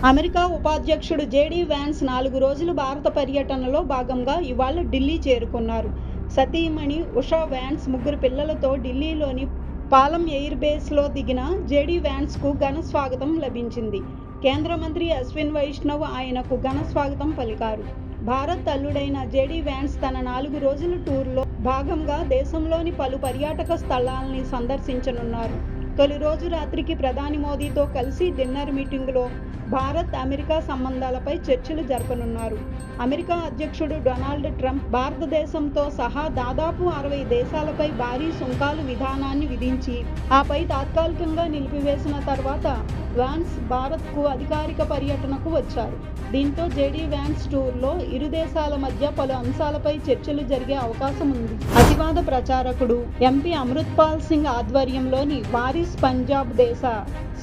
America ఉపాధ్యక్షుడు JD Vance 4 రోజుల భారత పర్యటనలో భాగంగా ఇవాళ ఢిల్లీ చేరుకున్నారు. సతీమణి ఉషా వ్యాన్స్ 3 పిల్లలతో ఢిల్లీలోని పాలమ్ ఎయిర్ బేస్లో దిగిన జేడీ వ్యాన్స్కు ఘన స్వాగతం లభించింది. కేంద్ర మంత్రి అశ్విన్ వైష్ణవ్ ఆయనకు ఘన స్వాగతం పలికారు. భారత్ అల్లుడైన జేడీ వ్యాన్స్ తన 4 రోజుల టూర్లో భాగంగా దేశంలోని పలు పర్యాటక స్థలాల్ని సందర్శించనున్నారు. తొలి రోజు రాత్రికి ప్రధాని మోదీతో కలిసి డిన్నర్ మీటింగులో భారత్ అమెరికా సంబంధాలపై చర్చలు జరపనున్నారు. అమెరికా అధ్యక్షుడు డొనాల్డ్ ట్రంప్ భారతదేశంతో సహా దాదాపు 60 దేశాలపై భారీ సుంకాల విధానాన్ని విధించి ఆపై తాత్కాలికంగా నిలిపివేసిన తర్వాత వ్యాన్స్ భారత్కు అధికారిక పర్యటనకు వచ్చారు. దీంతో జేడీ వ్యాన్స్ టూర్లో ఇరు దేశాల మధ్య పలు అంశాలపై చర్చలు జరిగే అవకాశం ఉంది. అతివాద ప్రచారకుడు ఎంపీ అమృత్పాల్ సింగ్ ఆధ్వర్యంలోని వారిస్ పంజాబ్ దేశ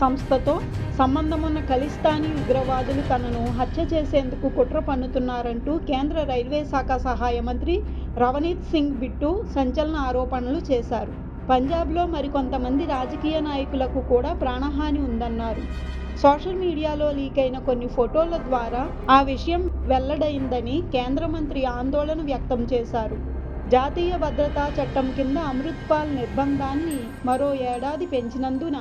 సంస్థతో సంబంధమున్న ఖలిస్తానీ ఉగ్రవాదులు తనను హత్య చేసేందుకు కుట్ర పన్నుతున్నారంటూ కేంద్ర రైల్వే శాఖ సహాయ మంత్రి రవనీత్ సింగ్ బిట్టు సంచలన ఆరోపణలు చేశారు. పంజాబ్లో మరికొంతమంది రాజకీయ నాయకులకు కూడా ప్రాణహాని ఉందన్నారు. సోషల్ మీడియాలో లీక్ అయిన కొన్ని ఫోటోల ద్వారా ఆ విషయం వెల్లడైందని కేంద్ర మంత్రి ఆందోళన వ్యక్తం చేశారు. జాతీయ భద్రతా చట్టం కింద అమృత్పాల్ నిర్బంధాన్ని మరో ఏడాది పెంచినందున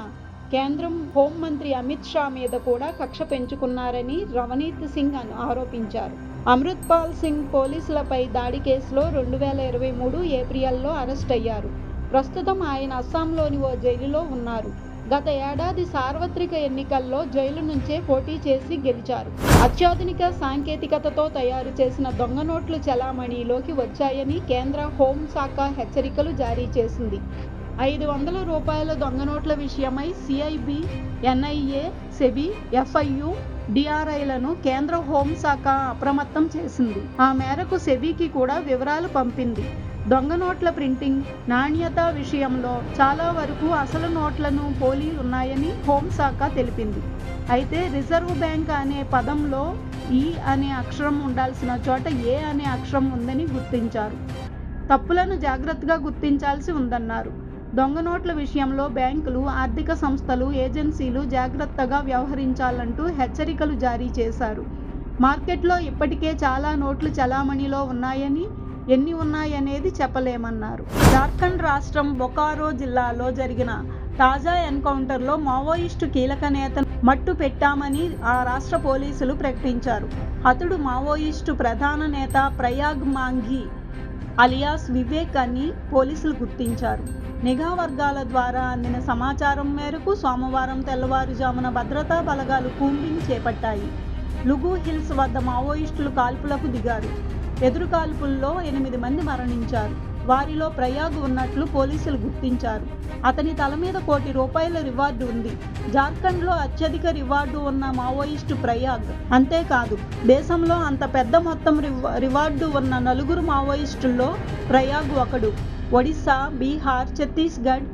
కేంద్రం హోంమంత్రి అమిత్ షా మీద కూడా కక్ష పెంచుకున్నారని రవనీత్ సింగ్ ఆరోపించారు. అమృత్పాల్ సింగ్ పోలీసులపై దాడి కేసులో 2023 ఏప్రిల్లో అరెస్ట్ అయ్యారు. ప్రస్తుతం ఆయన అస్సాంలోని ఓ జైలులో ఉన్నారు. గత ఏడాది సార్వత్రిక ఎన్నికల్లో జైలు నుంచే పోటీ చేసి గెలిచారు. అత్యాధునిక సాంకేతికతతో తయారు చేసిన దొంగ నోట్లు చలామణిలోకి వచ్చాయని కేంద్ర హోంశాఖ హెచ్చరికలు జారీ చేసింది. 500 రూపాయల దొంగ నోట్ల విషయమై సిఐబి, ఎన్ఐఏ, సెబి, ఎఫ్ఐయు, డిఆర్ఐలను కేంద్ర హోంశాఖ అప్రమత్తం చేసింది. ఆ మేరకు సెబికి కూడా వివరాలు పంపింది. దొంగ నోట్ల ప్రింటింగ్, నాణ్యత విషయంలో చాలా వరకు అసలు నోట్లను పోలి ఉన్నాయని హోంశాఖ తెలిపింది. అయితే రిజర్వ్ బ్యాంక్ అనే పదంలో ఈ అనే అక్షరం ఉండాల్సిన చోట ఏ అనే అక్షరం ఉందని గుర్తించారు. తప్పులను జాగ్రత్తగా గుర్తించాల్సి ఉందన్నారు. దొంగ నోట్ల విషయంలో బ్యాంకులు, ఆర్థిక సంస్థలు, ఏజెన్సీలు జాగ్రత్తగా వ్యవహరించాలంటూ హెచ్చరికలు జారీ చేశారు. మార్కెట్లో ఇప్పటికే చాలా నోట్లు చలామణిలో ఉన్నాయని, ఎన్ని ఉన్నాయనేది చెప్పలేమన్నారు. జార్ఖండ్ రాష్ట్రం బొకారో జిల్లాలో జరిగిన తాజా ఎన్కౌంటర్లో మావోయిస్టు కీలక నేతను మట్టు పెట్టామని ఆ రాష్ట్ర పోలీసులు ప్రకటించారు. హతుడు మావోయిస్టు ప్రధాన నేత ప్రయాగ్ మాంఘీ అలియాస్ వివేక్ అని పోలీసులు గుర్తించారు. నిఘా వర్గాల ద్వారా అందిన సమాచారం మేరకు సోమవారం తెల్లవారుజామున భద్రతా బలగాలు కూంబింగ్ చేపట్టాయి. లుగు హిల్స్ వద్ద మావోయిస్టులు కాల్పులకు దిగారు. ఎదురు కాల్పుల్లో 8 మంది మరణించారు. వారిలో ప్రయాగ్ ఉన్నట్లు పోలీసులు గుర్తించారు. అతని తల మీద ₹1 కోటి రివార్డు ఉంది. జార్ఖండ్లో అత్యధిక రివార్డు ఉన్న మావోయిస్టు ప్రయాగ్. అంతేకాదు, దేశంలో అంత పెద్ద మొత్తం రివార్డు ఉన్న 4 మావోయిస్టుల్లో ప్రయాగ్ ఒకడు. ఒడిశా, బీహార్, ఛత్తీస్గఢ్,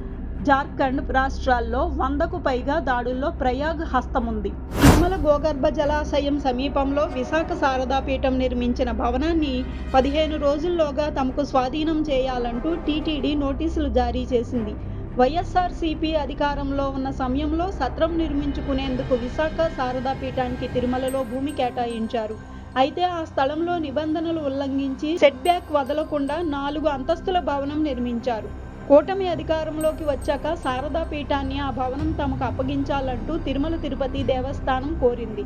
జార్ఖండ్ రాష్ట్రాల్లో 100కు పైగా దాడుల్లో ప్రయాగ్ హస్తముంది. తిరుమల గోగర్భ జలాశయం సమీపంలో విశాఖ శారదాపీఠం నిర్మించిన భవనాన్ని 15 రోజుల్లోగా తమకు స్వాధీనం చేయాలంటూ టీటీడీ నోటీసులు జారీ చేసింది. వైఎస్ఆర్సీపీ అధికారంలో ఉన్న సమయంలో సత్రం నిర్మించుకునేందుకు విశాఖ శారదాపీఠానికి తిరుమలలో భూమి కేటాయించారు. అయితే ఆ స్థలంలో నిబంధనలు ఉల్లంఘించి సెట్ బ్యాక్ వదలకుండా 4 అంతస్తుల భవనం నిర్మించారు. కూటమి అధికారంలోకి వచ్చాక శారదాపీఠాన్ని ఆ భవనం తమకు అప్పగించాలంటూ తిరుమల తిరుపతి దేవస్థానం కోరింది.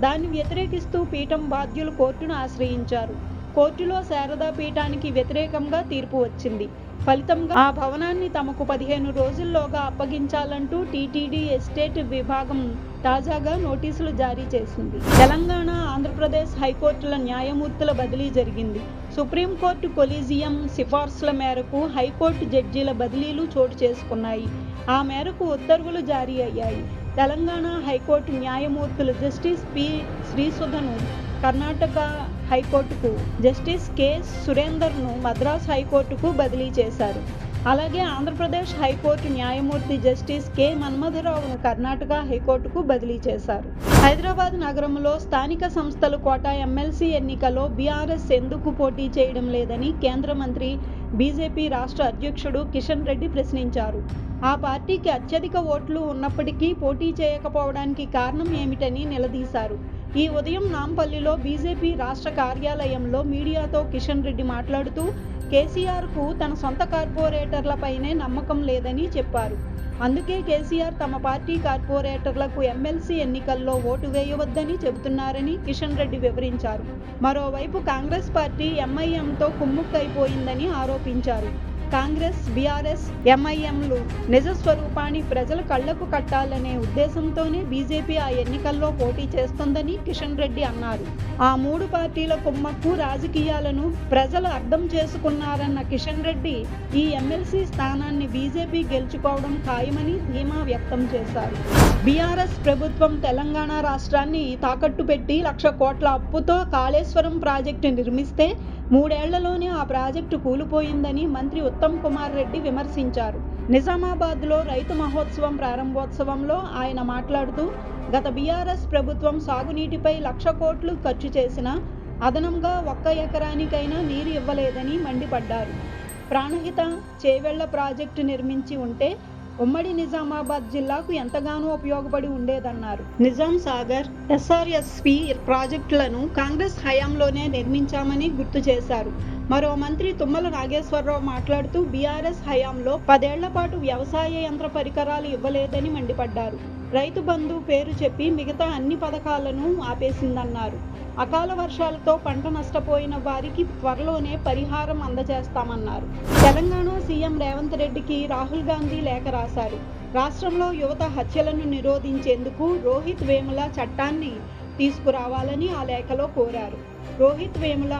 దాన్ని వ్యతిరేకిస్తూ పీఠం బాధ్యులు కోర్టును ఆశ్రయించారు. కోర్టులో శారదాపీఠానికి వ్యతిరేకంగా తీర్పు వచ్చింది. ఫలితంగా ఆ భవనాన్ని తమకు 15 రోజుల్లోగా అప్పగించాలంటూ టీటీడీ ఎస్టేట్ విభాగం తాజాగా నోటీసులు జారీ చేసింది. తెలంగాణ, ఆంధ్రప్రదేశ్ హైకోర్టుల న్యాయమూర్తుల బదిలీ జరిగింది. సుప్రీంకోర్టు కొలీజియం సిఫార్సుల మేరకు హైకోర్టు జడ్జీల బదిలీలు చోటు చేసుకున్నాయి. ఆ మేరకు ఉత్తర్వులు జారీ అయ్యాయి. తెలంగాణ హైకోర్టు న్యాయమూర్తులు జస్టిస్ పి. శ్రీసుధను కర్ణాటక హైకోర్టుకు, జస్టిస్ కె. సురేందర్ను మద్రాస్ హైకోర్టుకు బదిలీ చేశారు. అలాగే ఆంధ్రప్రదేశ్ హైకోర్టు న్యాయమూర్తి జస్టిస్ కె. మన్మథరావును కర్ణాటక హైకోర్టుకు బదిలీ చేశారు. హైదరాబాద్ నగరంలో స్థానిక సంస్థల కోటా ఎమ్మెల్సీ ఎన్నికలో బీఆర్ఎస్ ఎందుకు పోటీ చేయడం లేదని కేంద్ర మంత్రి బీజేపీ రాష్ట్ర అధ్యక్షుడు కిషన్ రెడ్డి ప్రశ్నించారు. ఆ పార్టీకి అత్యధిక ఓట్లు ఉన్నప్పటికీ పోటీ చేయకపోవడానికి కారణం ఏమిటని నిలదీశారు. ఈ ఉదయం నాంపల్లిలో బీజేపీ రాష్ట్ర కార్యాలయంలో మీడియాతో కిషన్ రెడ్డి మాట్లాడుతూ కేసీఆర్కు తన సొంత కార్పొరేటర్లపైనే నమ్మకం లేదని చెప్పారు. అందుకే కేసీఆర్ తమ పార్టీ కార్పొరేటర్లకు ఎమ్మెల్సీ ఎన్నికల్లో ఓటు వేయవద్దని చెబుతున్నారని కిషన్ రెడ్డి వివరించారు. మరోవైపు కాంగ్రెస్ పార్టీ ఎంఐఎంతో కుమ్ముక్కైపోయిందని ఆరోపించారు. కాంగ్రెస్, బీఆర్ఎస్, ఎంఐఎంలు నిజ స్వరూపాన్ని ప్రజల కళ్లకు కట్టాలనే ఉద్దేశంతోనే బీజేపీ ఆ ఎన్నికల్లో పోటీ చేస్తుందని కిషన్ రెడ్డి అన్నారు. ఆ మూడు పార్టీల కుమ్మక్కు రాజకీయాలను ప్రజలు అర్థం చేసుకున్నారన్న కిషన్ రెడ్డి ఈ ఎమ్మెల్సీ స్థానాన్ని బీజేపీ గెలుచుకోవడం ఖాయమని ధీమా వ్యక్తం చేశారు. బీఆర్ఎస్ ప్రభుత్వం తెలంగాణ రాష్ట్రాన్ని తాకట్టు పెట్టి 1,00,000 కోట్ల అప్పుతో కాళేశ్వరం ప్రాజెక్టు నిర్మిస్తే 3 ఏళ్లలోనే ఆ ప్రాజెక్టు కూలిపోయిందని మంత్రి ఉత్తమ్ కుమార్ రెడ్డి విమర్శించారు. నిజామాబాద్లో రైతు మహోత్సవం ప్రారంభోత్సవంలో ఆయన మాట్లాడుతూ గత బీఆర్ఎస్ ప్రభుత్వం సాగునీటిపై 1,00,000 కోట్లు ఖర్చు చేసినా అదనంగా 1 ఎకరానికైనా నీరు ఇవ్వలేదని మండిపడ్డారు. ప్రాణహిత, చేవెళ్ల ప్రాజెక్టు నిర్మించి ఉంటే ఉమ్మడి నిజామాబాద్ జిల్లాకు ఎంతగానో ఉపయోగపడి ఉండేదన్నారు. నిజాం సాగర్, ఎస్ఆర్ఎస్పీ ప్రాజెక్టులను కాంగ్రెస్ హయాంలోనే నిర్మించామని గుర్తు చేశారు. మరో మంత్రి తుమ్మల నాగేశ్వరరావు మాట్లాడుతూ బీఆర్ఎస్ హయాంలో 10 ఏళ్ల పాటు వ్యవసాయ యంత్ర పరికరాలు ఇవ్వలేదని మండిపడ్డారు. రైతు బంధు పేరు చెప్పి మిగతా అన్ని పథకాలను ఆపేసిందన్నారు. అకాల వర్షాలతో పంట నష్టపోయిన వారికి త్వరలోనే పరిహారం అందజేస్తామన్నారు. తెలంగాణ సీఎం రేవంత్ రెడ్డికి రాహుల్ గాంధీ లేఖ రాశారు. రాష్ట్రంలో యువత హత్యలను నిరోధించేందుకు రోహిత్ వేముల చట్టాన్ని తీసుకురావాలని ఆ లేఖలో కోరారు. రోహిత్ వేముల,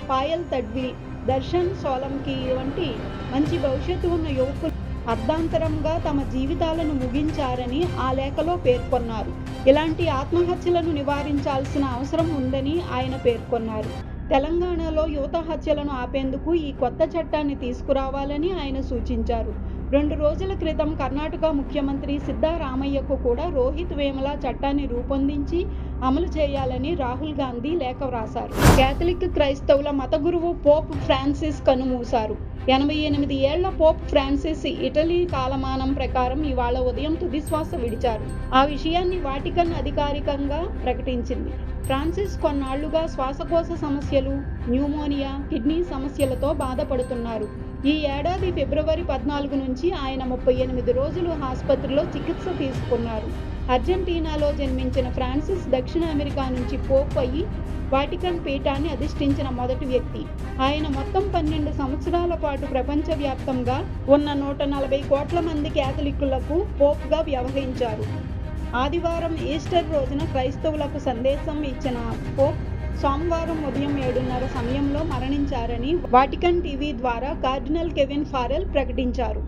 పాయల్ తడ్వి, దర్శన్ సోలంకి వంటి మంచి భవిష్యత్తు ఉన్న యువకులు అర్ధాంతరంగా తమ జీవితాలను ముగించారని ఆ లేఖలో పేర్కొన్నారు. ఇలాంటి ఆత్మహత్యలను నివారించాల్సిన అవసరం ఉందని ఆయన పేర్కొన్నారు. తెలంగాణలో యువత హత్యలను ఆపేందుకు ఈ కొత్త చట్టాన్ని తీసుకురావాలని ఆయన సూచించారు. 2 రోజుల క్రితం కర్ణాటక ముఖ్యమంత్రి సిద్ధరామయ్యకు కూడా రోహిత్ వేముల చట్టాన్ని రూపొందించి అమలు చేయాలని రాహుల్ గాంధీ లేఖ వ్రాశారు. కేథలిక్ క్రైస్తవుల మత గురువు పోప్ ఫ్రాన్సిస్ కన్నుమూశారు. 88 ఏళ్ల పోప్ ఫ్రాన్సిస్ ఇటలీ కాలమానం ప్రకారం ఇవాళ ఉదయం తుదిశ్వాస విడిచారు. ఆ విషయాన్ని వాటికన్ అధికారికంగా ప్రకటించింది. ఫ్రాన్సిస్ కొన్నాళ్లుగా శ్వాసకోశ సమస్యలు, న్యూమోనియా, కిడ్నీ సమస్యలతో బాధపడుతున్నారు. ఈ ఏడాది ఫిబ్రవరి 14 నుంచి ఆయన 38 రోజులు ఆసుపత్రిలో చికిత్స తీసుకున్నారు. అర్జెంటీనాలో జన్మించిన ఫ్రాన్సిస్ దక్షిణ అమెరికా నుంచి పోప్ అయ్యి వాటికన్ పీఠాన్ని అధిష్ఠించిన మొదటి వ్యక్తి. ఆయన మొత్తం 12 సంవత్సరాల పాటు ప్రపంచవ్యాప్తంగా ఉన్న 140 కోట్ల మంది కేథలిక్కులకు పోప్గా వ్యవహరించారు. ఆదివారం ఈస్టర్ రోజున క్రైస్తవులకు సందేశం ఇచ్చిన పోప్ సోమవారం ఉదయం 7:30 సమయంలో మరణించారని వాటికన్ టీవీ ద్వారా కార్డినల్ కెవిన్ ఫారెల్ ప్రకటించారు.